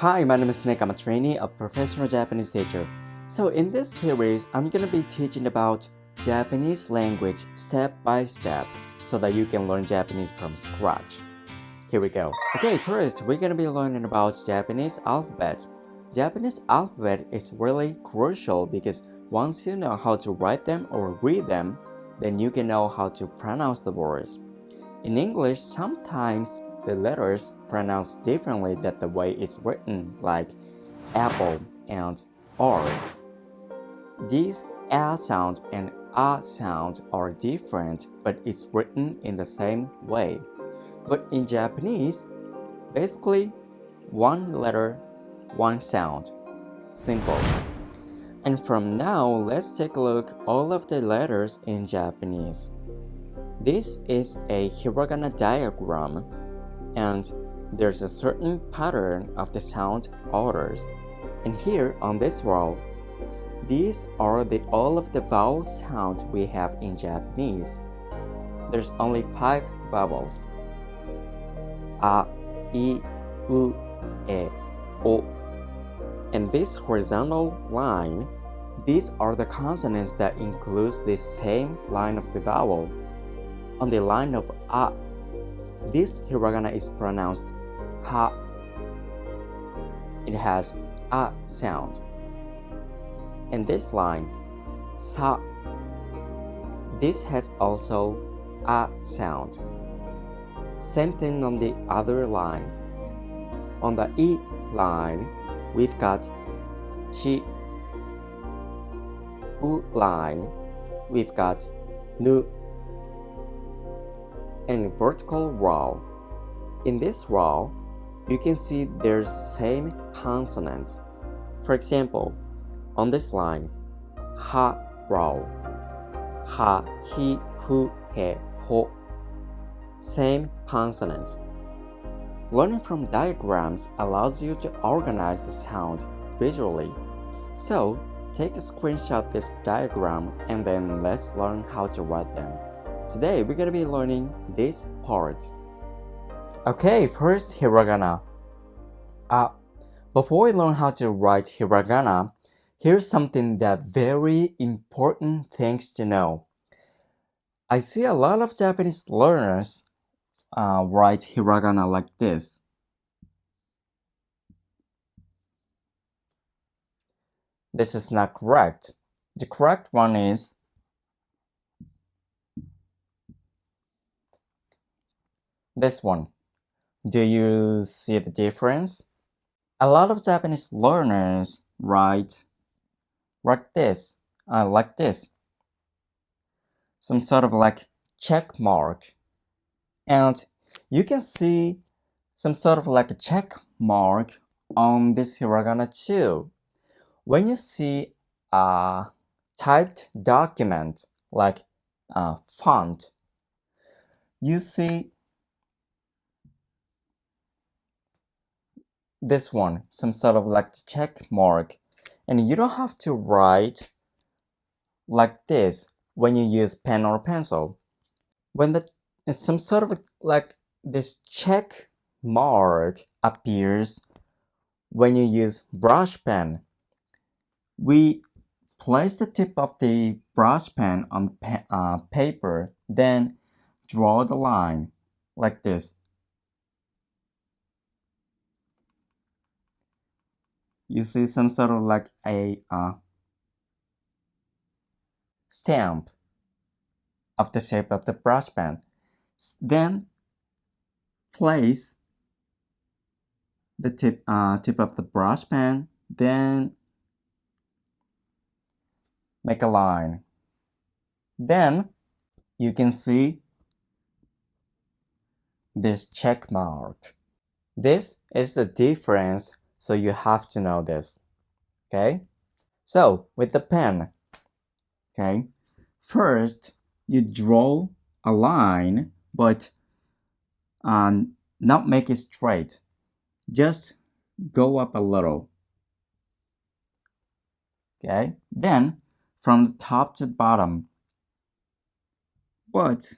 Hi, my name is Nick. I'm a trainee, a professional Japanese teacher. So in this series, I'm going to be teaching about Japanese language step by step so that you can learn Japanese from scratch. Here we go. Okay, first, we're going to be learning about Japanese alphabet. Japanese alphabet is really crucial because once you know how to write them or read them, then you can know how to pronounce the words. In English, sometimes the letters pronounced differently than the way it's written, like apple and art. These a sound and a sound are different, but it's written in the same way. But in Japanese, basically one letter, one sound. Simple. And from now, let's take a look at all of the letters in Japanese. This is a Hiragana diagram, and there's a certain pattern of the sound orders. And here on this row, these are all of the vowel sounds we have in Japanese. There's only 5 vowels. A, I, U, E, O. And this horizontal line, these are the consonants that includes the same line of the vowel. On the line of A, this hiragana is pronounced ka. It has a sound. And this line, sa, this has also a sound. Same thing on the other lines. On the I line, we've got chi. U line, we've got nu. And vertical row. In this row, you can see there's same consonants. For example, on this line, ha row, ha, hi, hu, he, ho. Same consonants. Learning from diagrams allows you to organize the sound visually. So, take a screenshot of this diagram and then let's learn how to write them. Today, we're going to be learning this part. Okay, first hiragana. Before we learn how to write hiragana, here's something that very important things to know. I see a lot of Japanese learners write hiragana like this. This is not correct. The correct one is this one. Do you see the difference? A lot of Japanese learners write like this. Some sort of like check mark. And you can see some sort of like a check mark on this hiragana too. When you see a typed document like a font, you see this one, some sort of like check mark. And you don't have to write like this when you use pen or pencil. When some sort of like this check mark appears when you use brush pen, we place the tip of the brush pen on paper, then draw the line like this. You see some sort of like a stamp of the shape of the brush pen. Then place the tip of the brush pen, then make a line. Then you can see this check mark. This is the difference, so you have to know this. Okay? So with the pen, okay, first you draw a line, but not make it straight. Just go up a little. Okay? Then from the top to the bottom, but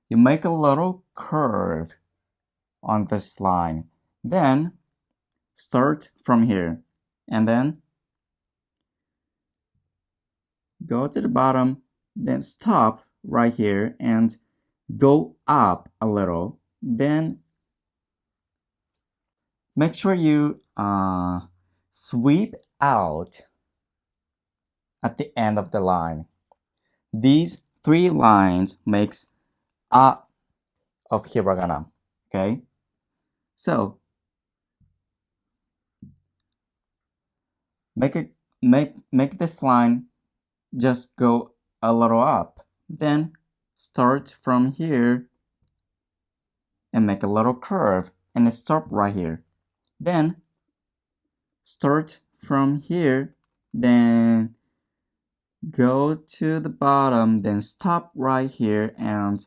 you make a little curve on this line. Then start from here and then go to the bottom, then stop right here and go up a little. Then make sure you sweep out at the end of the line. These 3 lines makes a of hiragana. Okay, so make this line just go a little up. Then start from here and make a little curve and stop right here. Then start from here, then go to the bottom, then stop right here and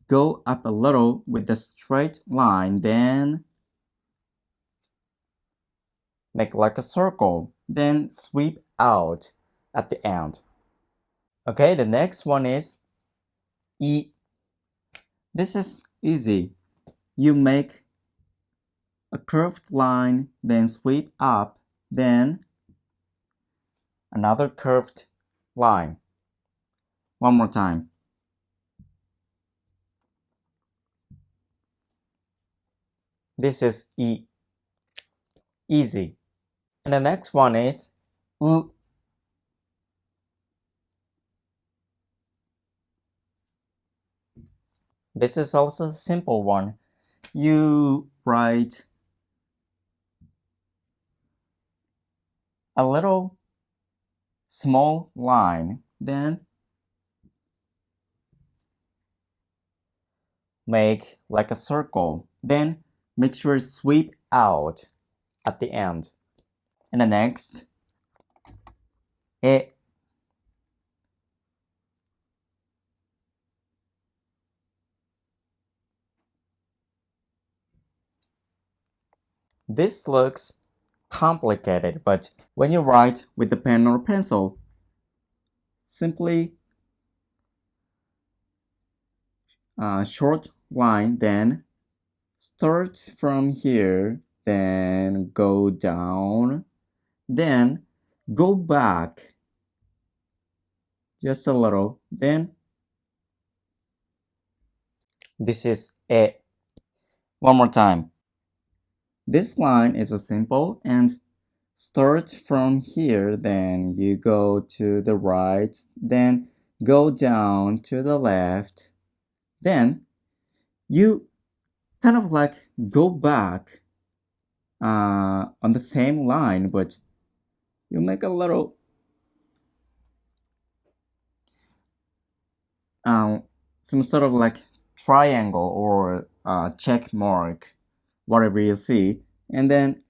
go up a little with the straight line, then make like a circle, then sweep out at the end. Okay, the next one is I. This is easy. You make a curved line, then sweep up, then another curved line. One more time. This is I. Easy. And the next one is U. This is also a simple one. You write a little small line, then make like a circle, then make sure to sweep out at the end. And the next, E. This looks complicated, but when you write with a pen or pencil, simply short line, then start from here, then go down, then go back just a little, then this is E. One more time. This line is a simple and start from here, then you go to the right, then go down to the left, then you kind of like go back on the same line, but you make a little some sort of like triangle or check mark, whatever you see, and then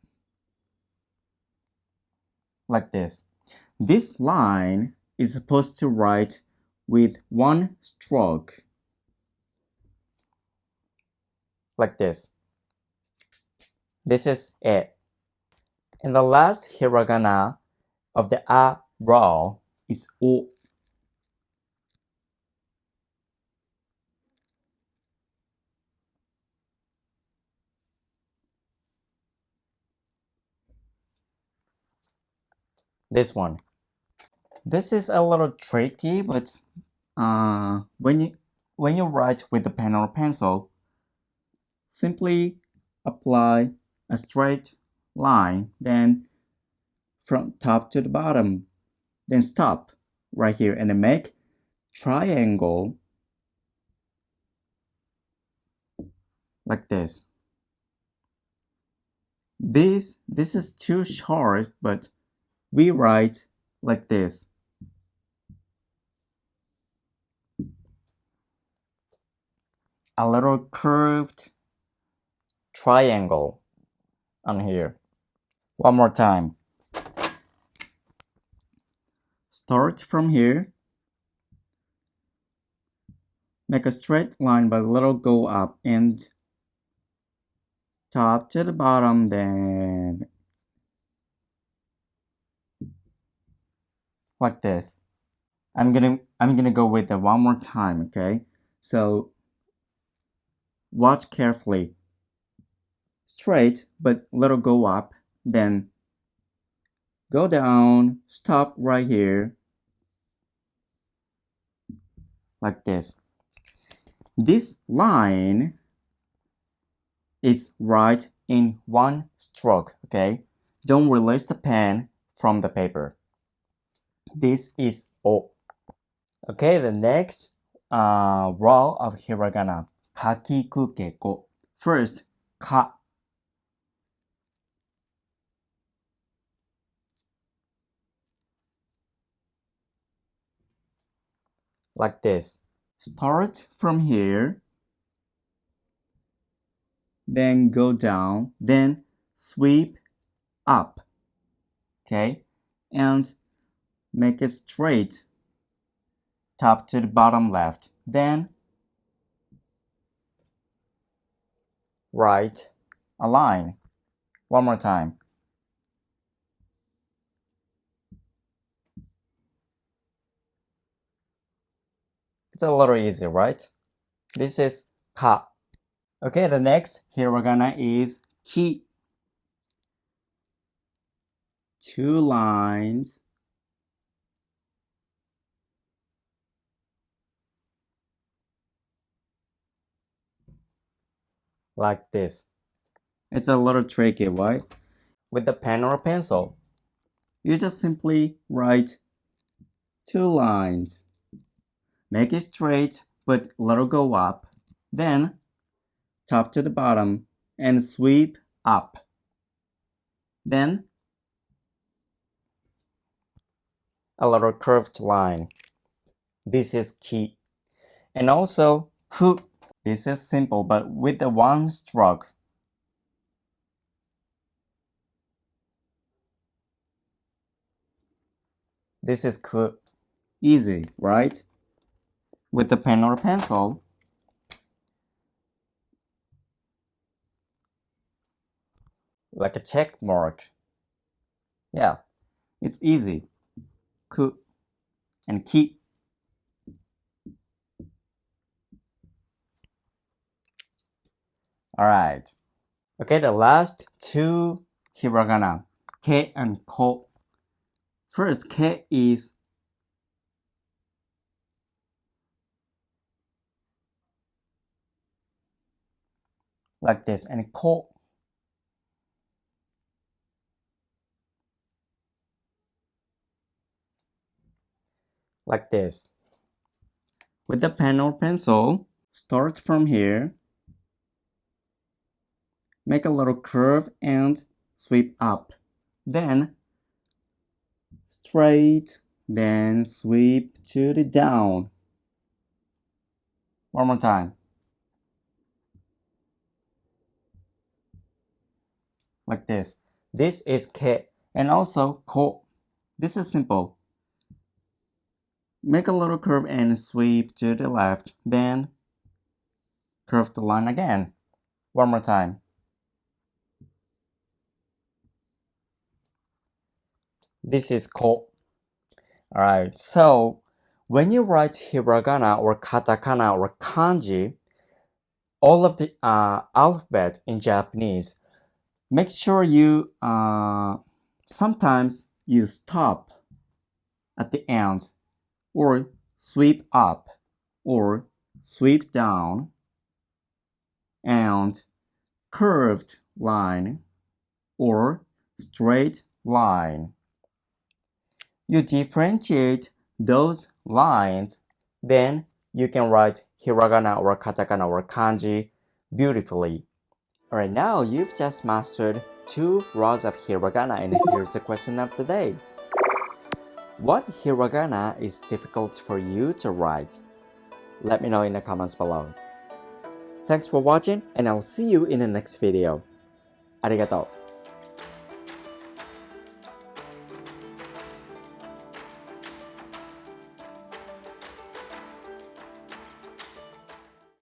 like this. This line is supposed to write with one stroke, like this. This is it. And the last hiragana of the A vowel is O. This one. This is a little tricky, but when you write with a pen or pencil, simply apply a straight line, then from top to the bottom, then stop right here and then make triangle like this. This is too short, but we write like this. A little curved triangle on here. One more time. Start from here. Make a straight line but a little go up and top to the bottom, then like this. I'm gonna go with it one more time, okay? So watch carefully. Straight but little go up then go down, stop right here, like this. This line is right in one stroke, okay? Don't release the pen from the paper. This is O. Okay, the next row of hiragana, ka ki ku ke ko. First, ka. Like this. Start from here, then go down, then sweep up, okay? And make it straight, top to the bottom left. Then write a line. One more time. It's a little easy, right? This is ka. Okay, the next hiragana is ki. 2 lines. Like this. It's a little tricky, right? With the pen or pencil, you just simply write 2 lines. Make it straight, but let it go up. Then, top to the bottom, and sweep up. Then, a little curved line. This is ki. And also, ku. This is simple, but with the one stroke. This is ku. Easy, right? With the pen or pencil, like a check mark. Yeah, it's easy. Ku and ki. Alright. Okay, the last 2 hiragana, ke and ko. First, ke is like this, and ko like this. With the pen or pencil, start from here, make a little curve and sweep up. Then straight, then sweep to the down. One more time. Like this. This is ke and also ko. This is simple. Make a little curve and sweep to the left, then curve the line again. One more time. This is ko. Alright, so when you write hiragana or katakana or kanji, all of the alphabet in Japanese, make sure you sometimes you stop at the end, or sweep up, or sweep down, and curved line, or straight line. You differentiate those lines, then you can write hiragana or katakana or kanji beautifully. Alright, now you've just mastered 2 rows of hiragana, and here's the question of the day. What hiragana is difficult for you to write? Let me know in the comments below. Thanks for watching, and I'll see you in the next video. ありがとう。